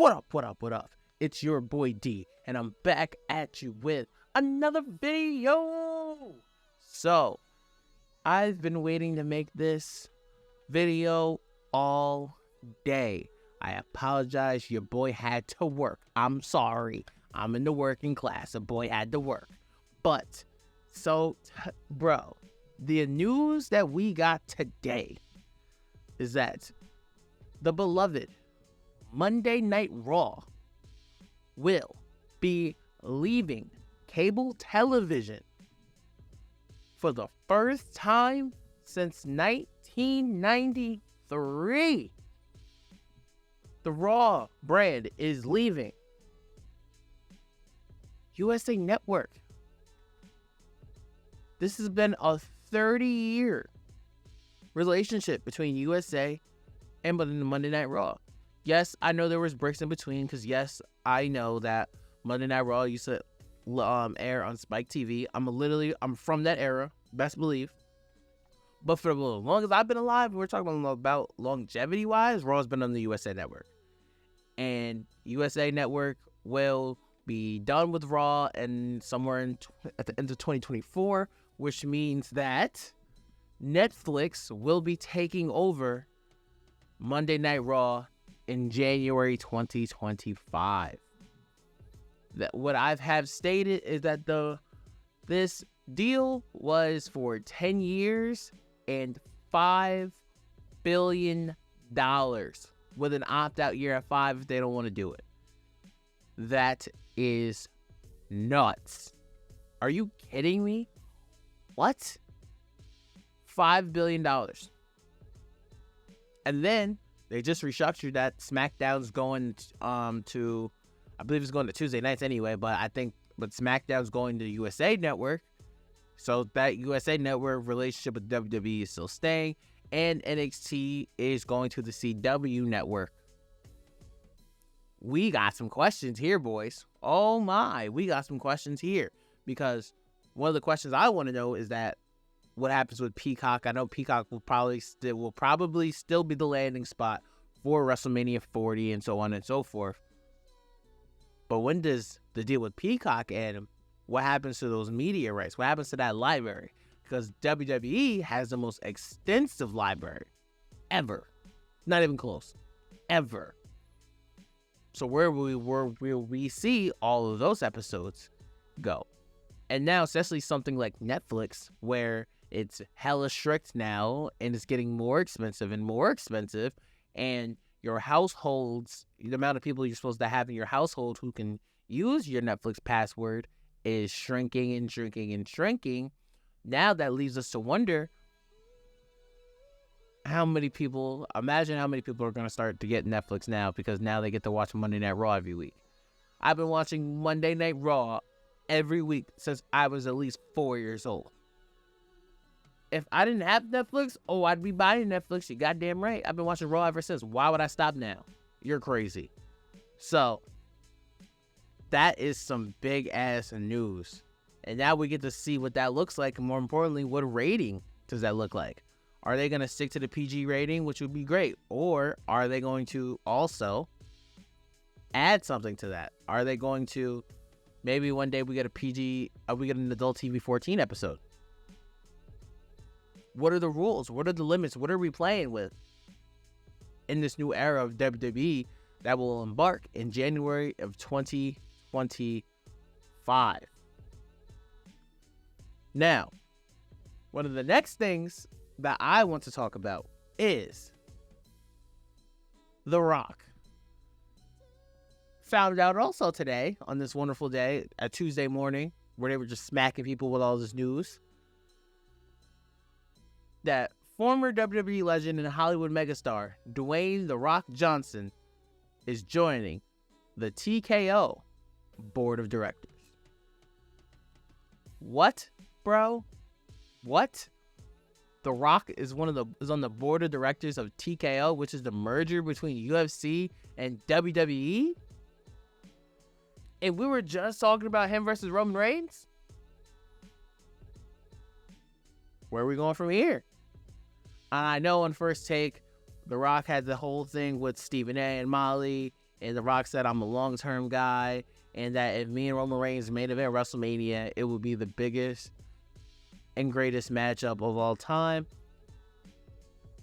What up? It's your boy D, and I'm back at you with another video. So, I've been waiting to make this video all day. I apologize, your boy had to work. I'm sorry. I'm in the working class. A boy had to work. But, bro, the news that we got today is that the beloved Monday Night Raw will be leaving cable television for the first time since 1993. The Raw brand is leaving USA Network. This has been a 30-year relationship between USA and Monday Night Raw. Yes, I know there was breaks in between, because yes, I know that Monday Night Raw used to air on Spike TV. I'm from that era, best believe. But for the longest I've been alive, we're talking about longevity-wise, Raw's been on the USA Network. And USA Network will be done with Raw and somewhere at the end of 2024, which means that Netflix will be taking over Monday Night Raw in January 2025. What I have stated is that this deal was for 10 years and $5 billion with an opt-out year at 5 if they don't want to do it. That is nuts. Are you kidding me? What? $5 billion. And then they just restructured that SmackDown's going to, I believe it's going to Tuesday nights anyway, but SmackDown's going to USA Network. So that USA Network relationship with WWE is still staying, and NXT is going to the CW Network. We got some questions here, boys. Oh my, we got some questions here, because one of the questions I want to know is that what happens with Peacock. I know Peacock will probably still be the landing spot for WrestleMania 40 and so on and so forth. But when does the deal with Peacock end? What happens to those media rights? What happens to that library? Because WWE has the most extensive library ever. Not even close. Ever. So where will we see all of those episodes go? And now, especially something like Netflix, where it's hella strict now, and it's getting more expensive, and your households, the amount of people you're supposed to have in your household who can use your Netflix password is shrinking and shrinking and shrinking. Now that leaves us to wonder imagine how many people are going to start to get Netflix now, because now they get to watch Monday Night Raw every week. I've been watching Monday Night Raw every week since I was at least 4 years old. If I didn't have Netflix, I'd be buying Netflix. You're goddamn right. I've been watching Raw ever since. Why would I stop now? You're crazy. So, that is some big ass news. And now we get to see what that looks like. And more importantly, what rating does that look like? Are they going to stick to the PG rating, which would be great? Or are they going to also add something to that? Are they going to, maybe one day we get an adult TV 14 episode? What are the rules? What are the limits? What are we playing with in this new era of WWE that will embark in January of 2025? Now, one of the next things that I want to talk about is The Rock. Found out also today, on this wonderful day, a Tuesday morning, where they were just smacking people with all this news, that former WWE legend and Hollywood megastar Dwayne "The Rock" Johnson is joining the TKO board of directors. What, bro? What? The Rock is on the board of directors of TKO, which is the merger between UFC and WWE? And we were just talking about him versus Roman Reigns? Where are we going from here? I know on First Take, The Rock had the whole thing with Stephen A. and Molly. And The Rock said, I'm a long-term guy, and that if me and Roman Reigns main event WrestleMania, it would be the biggest and greatest matchup of all time,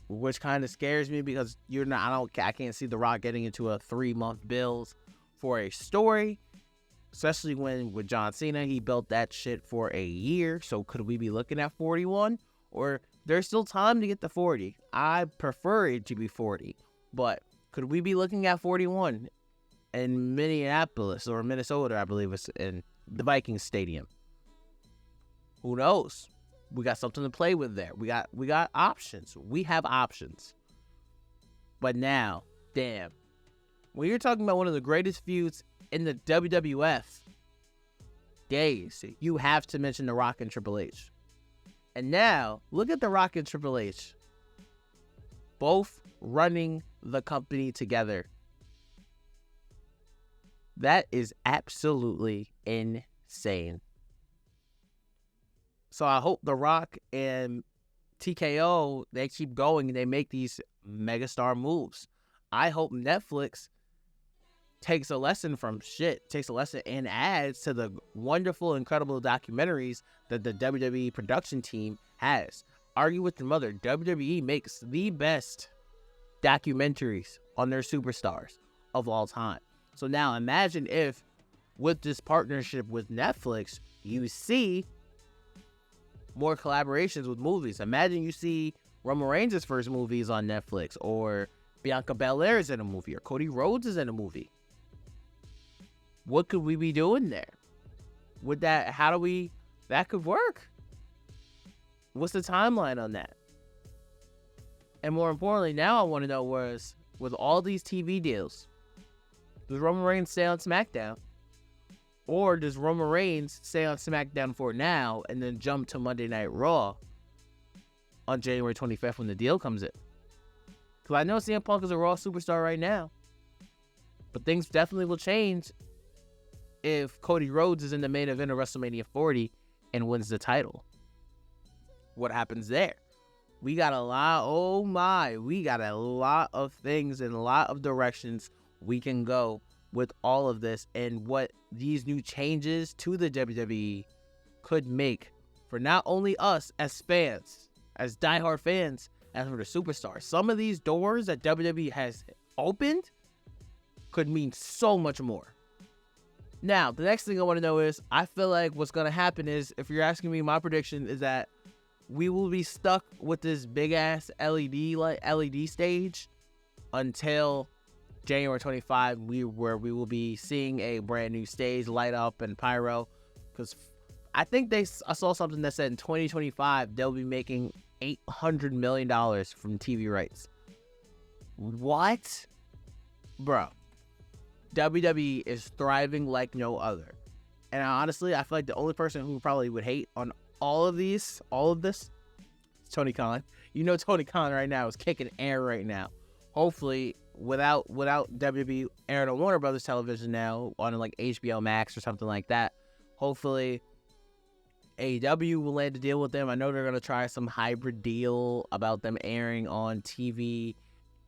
which kind of scares me because I can't see The Rock getting into a 3-month build for a story, especially when with John Cena, he built that shit for a year. So could we be looking at 41? Or there's still time to get to 40. I prefer it to be 40, but could we be looking at 41 in Minneapolis or Minnesota? I believe it's in the Vikings Stadium. Who knows? We got something to play with there. We got options. We have options. But now, damn, when you're talking about one of the greatest feuds in the WWF days, you have to mention The Rock and Triple H. And now, look at The Rock and Triple H, both running the company together. That is absolutely insane. So I hope The Rock and TKO, they keep going and they make these megastar moves. I hope Netflix takes a lesson and adds to the wonderful, incredible documentaries that the WWE production team has. Argue with your mother, WWE makes the best documentaries on their superstars of all time. So now imagine if with this partnership with Netflix, you see more collaborations with movies. Imagine you see Roman Reigns' first movies on Netflix, or Bianca Belair is in a movie, or Cody Rhodes is in a movie. What could we be doing there? With that, that could work. What's the timeline on that? And more importantly, now I want to know was, with all these TV deals, does Roman Reigns stay on SmackDown? Or does Roman Reigns stay on SmackDown for now and then jump to Monday Night Raw on January 25th when the deal comes in? Because I know CM Punk is a Raw superstar right now, but things definitely will change if Cody Rhodes is in the main event of WrestleMania 40 and wins the title. What happens there? We got a lot of things and a lot of directions we can go with all of this, and what these new changes to the WWE could make for not only us as fans, as diehard fans, as for the superstars. Some of these doors that WWE has opened could mean so much more. Now, the next thing I want to know is, I feel like what's going to happen is, if you're asking me, my prediction is that we will be stuck with this big-ass LED stage until January 25, where we will be seeing a brand new stage light up and pyro. Because I think I saw something that said in 2025 they'll be making $800 million from TV rights. What? Bro. WWE is thriving like no other. And honestly, I feel like the only person who probably would hate on all of this, is Tony Khan. You know Tony Khan right now is kicking air right now. Hopefully, without WWE airing on Warner Brothers television now, on like HBO Max or something like that, hopefully AEW will land a deal with them. I know they're going to try some hybrid deal about them airing on TV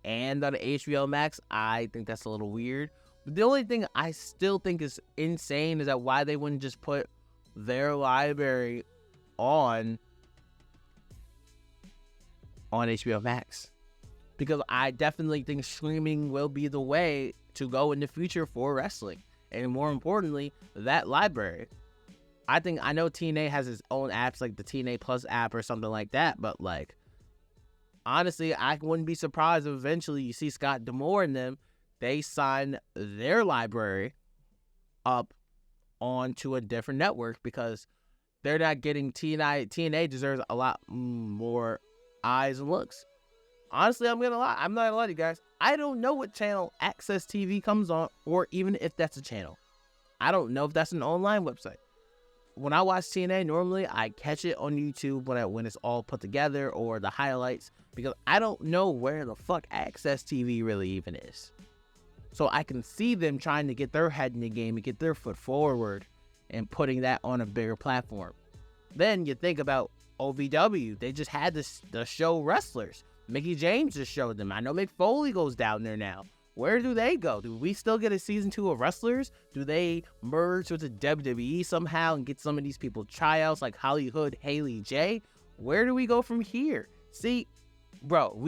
and on HBO Max. I think that's a little weird. But the only thing I still think is insane is that why they wouldn't just put their library on HBO Max. Because I definitely think streaming will be the way to go in the future for wrestling. And more importantly, that library. I know TNA has its own apps, like the TNA Plus app or something like that. But like, honestly, I wouldn't be surprised if eventually you see Scott D'Amore and them, they sign their library up onto a different network, because they're not getting TNA deserves a lot more eyes and looks. Honestly, I'm not gonna lie to you guys. I don't know what channel Access TV comes on, or even if that's a channel. I don't know if that's an online website. When I watch TNA, normally I catch it on YouTube when it's all put together, or the highlights, because I don't know where the fuck Access TV really even is. So I can see them trying to get their head in the game and get their foot forward and putting that on a bigger platform. Then you think about OVW. They just had the show Wrestlers. Mickey James just showed them. I know Mick Foley goes down there now. Where do they go? Do we still get a season 2 of wrestlers? Do they merge with the WWE somehow and get some of these people tryouts like Hollywood Haley J? Where do we go from here? See, bro,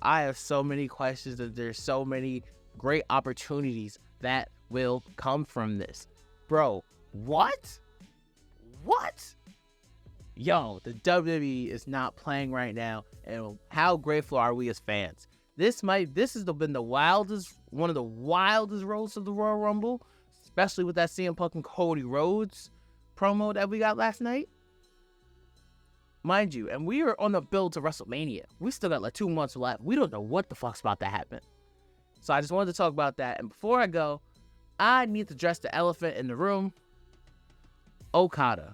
I have so many questions, and there's so many great opportunities that will come from this. Bro, what? Yo, the WWE is not playing right now, and how grateful are we as fans? This has been one of the wildest roads of the Royal Rumble, especially with that CM Punk and Cody Rhodes promo that we got last night. Mind you, and we are on the build to WrestleMania. We still got like 2 months left. We don't know what the fuck's about to happen. So I just wanted to talk about that. And before I go, I need to address the elephant in the room, Okada.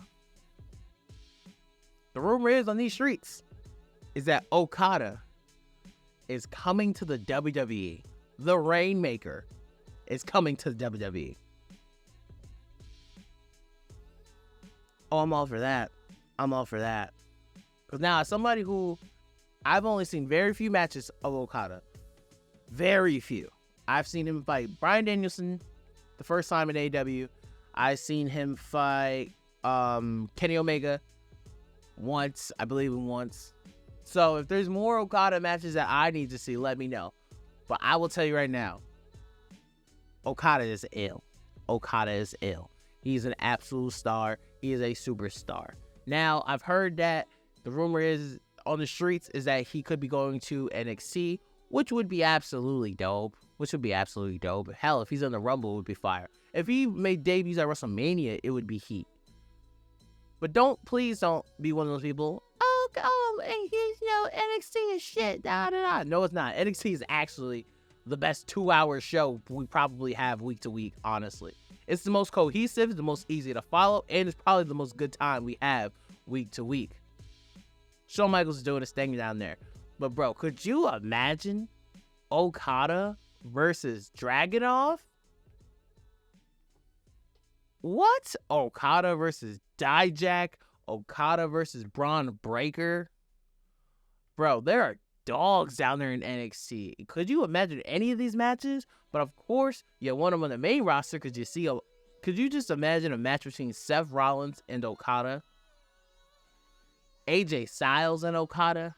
The rumor is on these streets is that Okada is coming to the WWE. The Rainmaker is coming to the WWE. Oh, I'm all for that. Because now, as somebody who I've only seen very few matches of Okada. Very few. I've seen him fight Bryan Danielson the first time in AEW. I've seen him fight Kenny Omega once. So if there's more Okada matches that I need to see, let me know. But I will tell you right now, Okada is ill. He's an absolute star. He is a superstar. Now, I've heard that the rumor is on the streets is that he could be going to NXT, which would be absolutely dope. Hell, if he's in the Rumble, it would be fire. If he made debuts at WrestleMania, it would be heat. But please don't be one of those people. And he's NXT is shit. No, it's not. NXT is actually the best 2-hour show we probably have week to week. Honestly, it's the most cohesive, it's the most easy to follow, and it's probably the most good time we have week to week. Shawn Michaels is doing his thing down there. But bro, could you imagine Okada versus Dragunov? What? Okada versus Dijak? Okada versus Braun Breaker? Bro, there are dogs down there in NXT. Could you imagine any of these matches? But of course, you want them on the main roster because could you just imagine a match between Seth Rollins and Okada? AJ Styles and Okada?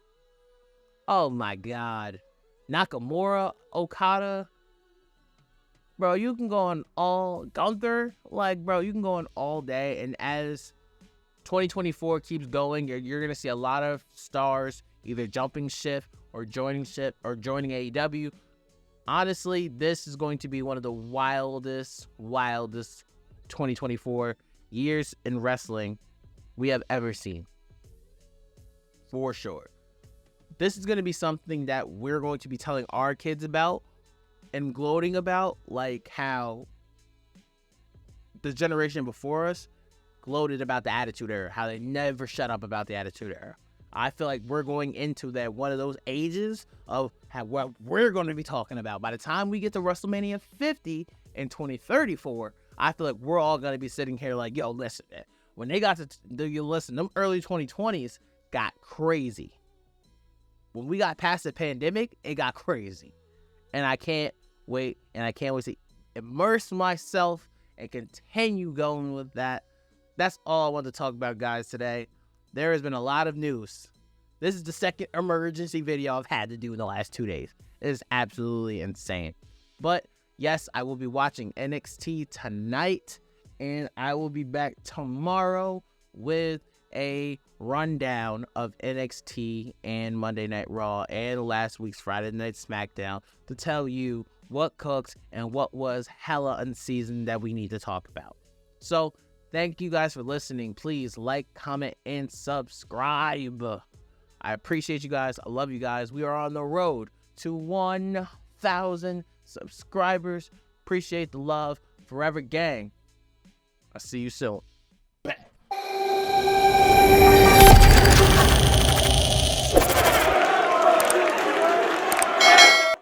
Oh my god. Nakamura, Okada? Bro, you can go on all... Gunther? You can go on all day. And as 2024 keeps going, you're going to see a lot of stars either jumping ship or joining AEW. Honestly, this is going to be one of the wildest 2024 years in wrestling we have ever seen. For sure. This is going to be something that we're going to be telling our kids about and gloating about, like how the generation before us gloated about the Attitude Era, how they never shut up about the Attitude Era. I feel like we're going into that one of those ages of what we're going to be talking about. By the time we get to WrestleMania 50 in 2034, I feel like we're all going to be sitting here like, yo, listen, man. When they got to, them early 2020s got crazy. When we got past the pandemic, it got crazy. And I can't wait to immerse myself and continue going with that. That's all I want to talk about, guys, today. There has been a lot of news. This is the second emergency video I've had to do in the last 2 days. It is absolutely insane. But yes, I will be watching NXT tonight, and I will be back tomorrow with a rundown of NXT and Monday Night Raw and last week's Friday Night SmackDown to tell you what cooked and what was hella unseasoned that we need to talk about. So, thank you guys for listening. Please like, comment, and subscribe. I appreciate you guys. I love you guys. We are on the road to 1,000 subscribers. Appreciate the love. Forever gang. I'll see you soon.